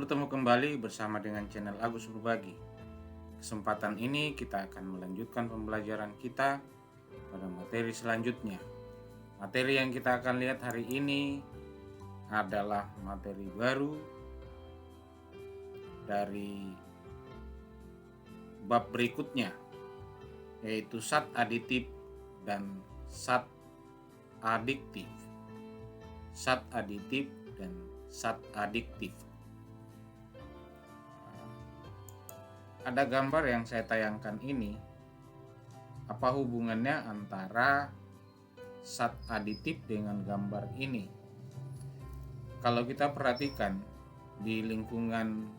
bertemu kembali bersama dengan channel Agus Berbagi. Kesempatan ini kita akan melanjutkan pembelajaran kita pada materi selanjutnya. Materi yang kita akan lihat hari ini adalah materi baru dari bab berikutnya, yaitu zat aditif dan zat adiktif. Zat aditif dan zat adiktif. Ada gambar yang saya tayangkan ini, apa hubungannya antara zat aditif dengan gambar ini? Kalau kita perhatikan di lingkungan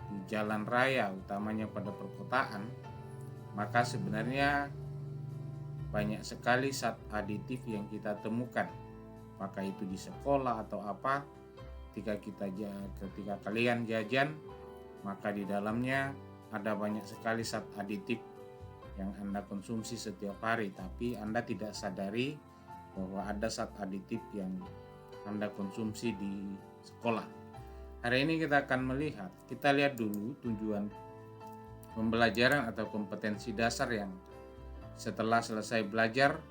di jalan raya, utamanya pada perkotaan, maka sebenarnya banyak sekali zat aditif yang kita temukan, apakah itu di sekolah atau apa. Ketika kalian jajan, maka di dalamnya ada banyak sekali zat aditif yang Anda konsumsi setiap hari, tapi Anda tidak sadari bahwa ada zat aditif yang Anda konsumsi di sekolah. Hari ini kita akan kita lihat dulu tujuan pembelajaran atau kompetensi dasar yang setelah selesai belajar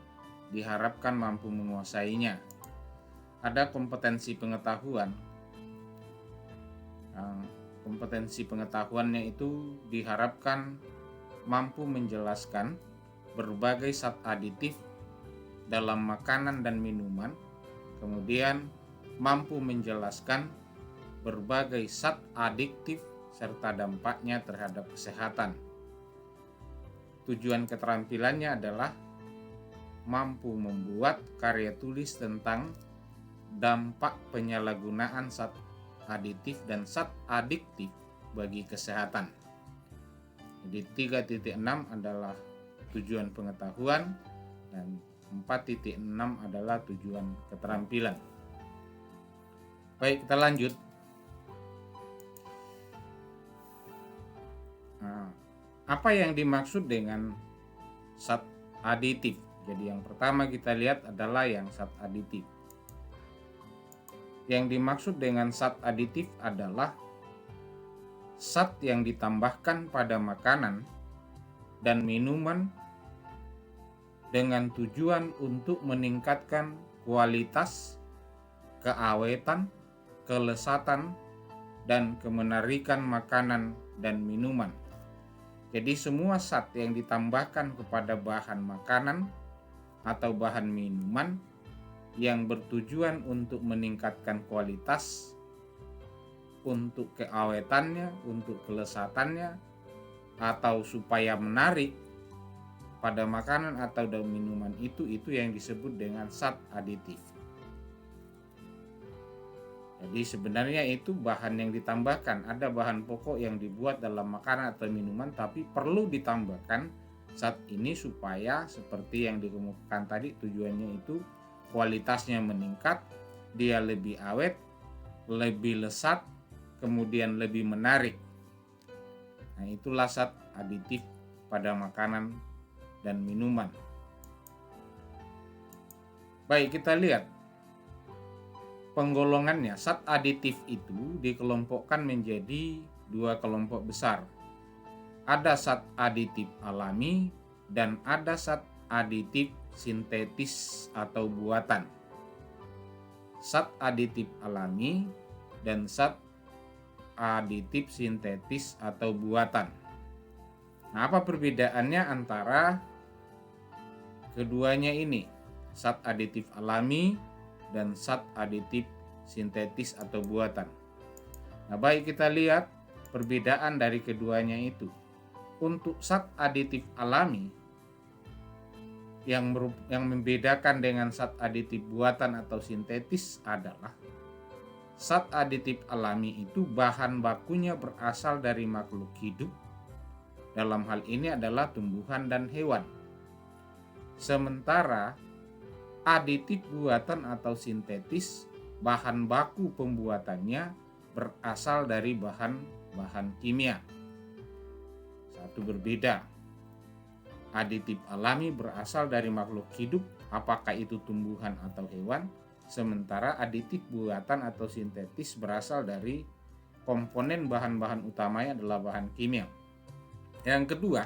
diharapkan mampu menguasainya. Ada kompetensi pengetahuan. Kompetensi pengetahuannya itu diharapkan mampu menjelaskan berbagai zat aditif dalam makanan dan minuman, kemudian mampu menjelaskan berbagai zat adiktif serta dampaknya terhadap kesehatan. Tujuan keterampilannya adalah mampu membuat karya tulis tentang dampak penyalahgunaan zat aditif dan zat adiktif bagi kesehatan. Jadi 3.6 adalah tujuan pengetahuan dan 4.6 adalah tujuan keterampilan. Baik, kita lanjut. Apa yang dimaksud dengan zat aditif? Jadi yang pertama kita lihat adalah yang zat aditif. Yang dimaksud dengan zat aditif adalah zat yang ditambahkan pada makanan dan minuman dengan tujuan untuk meningkatkan kualitas, keawetan, kelezatan, dan kemenarikan makanan dan minuman. Jadi semua zat yang ditambahkan kepada bahan makanan atau bahan minuman yang bertujuan untuk meningkatkan kualitas, untuk keawetannya, untuk kelezatannya, atau supaya menarik pada makanan atau dalam minuman itu yang disebut dengan zat aditif. Jadi sebenarnya itu bahan yang ditambahkan, ada bahan pokok yang dibuat dalam makanan atau minuman, tapi perlu ditambahkan zat ini supaya seperti yang dikemukakan tadi, tujuannya itu kualitasnya meningkat, dia lebih awet, lebih lezat, kemudian lebih menarik. Nah, itulah zat aditif pada makanan dan minuman. Baik, kita lihat penggolongannya. Zat aditif itu dikelompokkan menjadi dua kelompok besar. Ada zat aditif alami dan ada zat aditif sintetis atau buatan. Zat aditif alami dan zat aditif sintetis atau buatan. Nah, apa perbedaannya antara keduanya ini? Zat aditif alami dan zat aditif sintetis atau buatan. Nah, baik, kita lihat perbedaan dari keduanya itu. Untuk zat aditif alami, yang membedakan dengan zat aditif buatan atau sintetis adalah zat aditif alami itu bahan bakunya berasal dari makhluk hidup. Dalam hal ini adalah tumbuhan dan hewan. Sementara aditif buatan atau sintetis, bahan baku pembuatannya berasal dari bahan kimia. Satu berbeda. Aditif alami berasal dari makhluk hidup, apakah itu tumbuhan atau hewan, sementara aditif buatan atau sintetis berasal dari komponen bahan-bahan utamanya adalah bahan kimia. Yang kedua,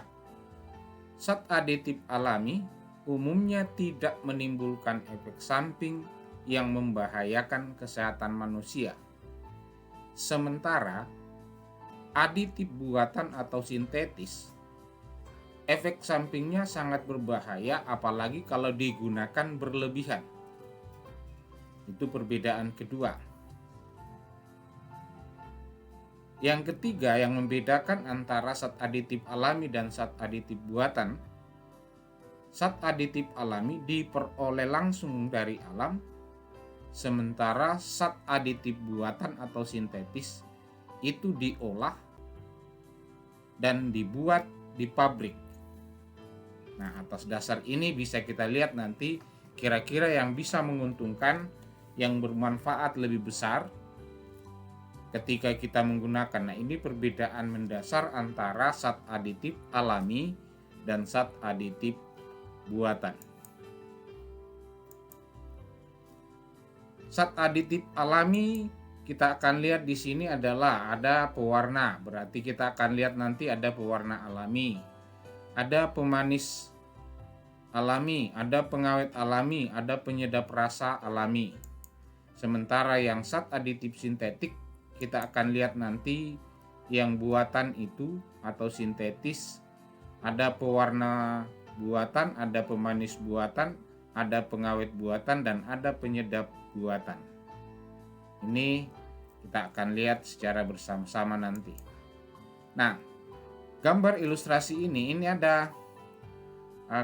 zat aditif alami umumnya tidak menimbulkan efek samping yang membahayakan kesehatan manusia. Sementara aditif buatan atau sintetis, efek sampingnya sangat berbahaya apalagi kalau digunakan berlebihan. Itu perbedaan kedua. Yang ketiga yang membedakan antara zat aditif alami dan zat aditif buatan, zat aditif alami diperoleh langsung dari alam, sementara zat aditif buatan atau sintetis itu diolah dan dibuat di pabrik. Nah, atas dasar ini bisa kita lihat nanti kira-kira yang bisa menguntungkan, yang bermanfaat lebih besar ketika kita menggunakan. Nah, ini perbedaan mendasar antara zat aditif alami dan zat aditif buatan. Zat aditif alami kita akan lihat di sini adalah ada pewarna, berarti kita akan lihat nanti ada pewarna alami, ada pemanis alami, ada pengawet alami, ada penyedap rasa alami. Sementara yang zat aditif sintetik kita akan lihat nanti yang buatan itu atau sintetis, ada pewarna buatan, ada pemanis buatan, ada pengawet buatan, dan ada penyedap buatan. Ini kita akan lihat secara bersama-sama nanti. Nah, gambar ilustrasi ini ada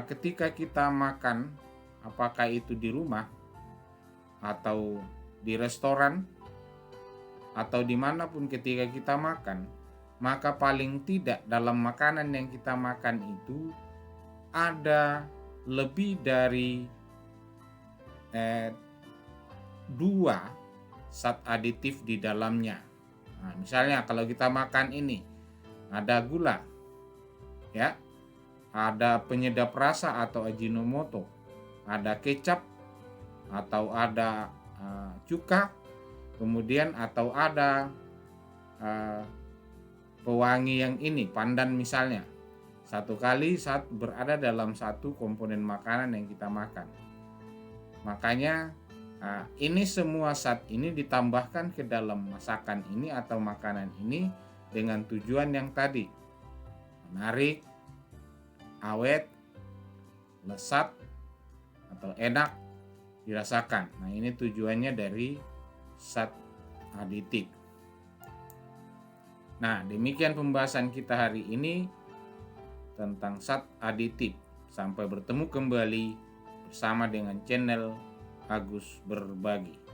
ketika kita makan, apakah itu di rumah atau di restoran atau dimanapun ketika kita makan, maka paling tidak dalam makanan yang kita makan itu ada lebih dari 2 zat aditif di dalamnya. Nah, misalnya kalau kita makan ini ada gula, ya, ada penyedap rasa atau Ajinomoto, ada kecap atau ada cuka, kemudian atau ada pewangi yang ini, pandan misalnya. Satu kali saat berada dalam satu komponen makanan yang kita makan. Makanya ini semua zat ini ditambahkan ke dalam masakan ini atau makanan ini dengan tujuan yang tadi, menarik, awet, lezat, atau enak dirasakan. Nah, ini tujuannya dari zat aditif. Nah, demikian pembahasan kita hari ini tentang zat aditif. Sampai bertemu kembali bersama dengan channel Agus Berbagi.